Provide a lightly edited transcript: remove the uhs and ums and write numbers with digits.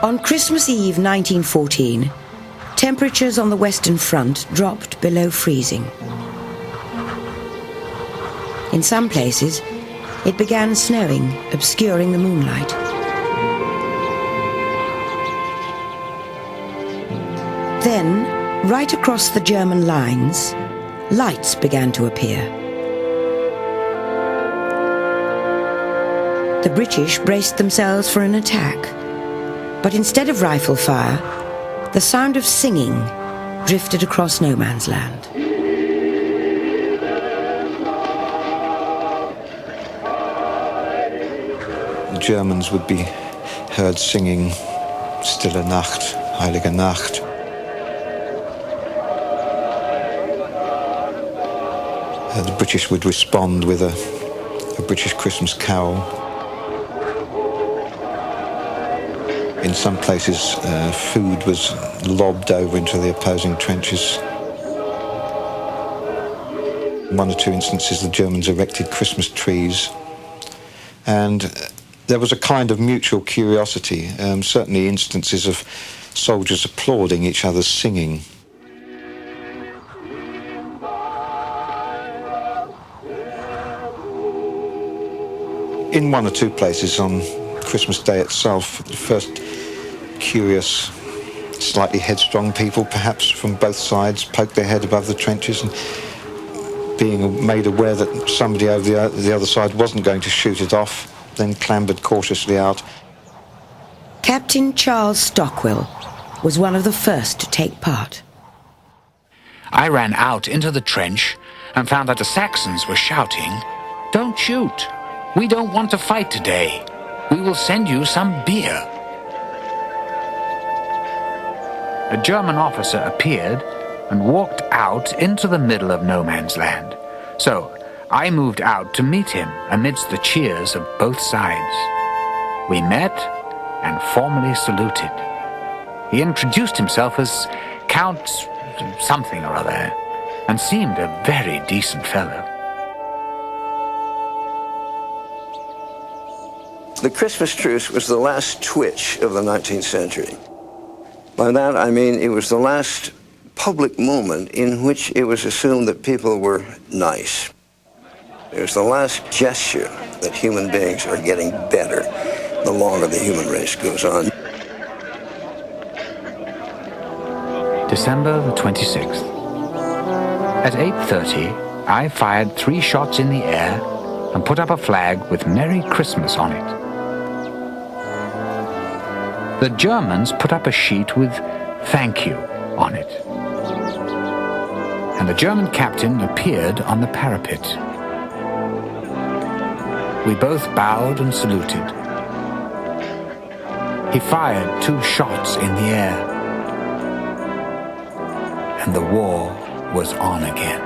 On Christmas Eve 1914, temperatures on the Western Front dropped below freezing. In some places, it began snowing, obscuring the moonlight. Then, right across the German lines, lights began to appear. The British braced themselves for an attack, but instead of rifle fire, the sound of singing drifted across no man's land. The Germans would be heard singing Stille Nacht, Heilige Nacht. The British would respond with a British Christmas carol. In some places, food was lobbed over into the opposing trenches. In one or two instances, the Germans erected Christmas trees. And there was a kind of mutual curiosity, certainly instances of soldiers applauding each other's singing. In one or two places on Christmas Day itself, the first curious, slightly headstrong people, perhaps from both sides, poked their head above the trenches and, being made aware that somebody over the other side wasn't going to shoot it off, then clambered cautiously out. Captain Charles Stockwell was one of the first to take part. I ran out into the trench and found that the Saxons were shouting, "Don't shoot! We don't want to fight today. We will send you some beer." A German officer appeared and walked out into the middle of no man's land. So I moved out to meet him amidst the cheers of both sides. We met and formally saluted. He introduced himself as Count something or other and seemed a very decent fellow. The Christmas truce was the last twitch of the 19th century. By that I mean it was the last public moment in which it was assumed that people were nice. It was the last gesture that human beings are getting better the longer the human race goes on. December the 26th. At 8:30, I fired 3 shots in the air and put up a flag with Merry Christmas on it. The Germans put up a sheet with "Thank you" on it. And the German captain appeared on the parapet. We both bowed and saluted. He fired 2 shots in the air, and the war was on again.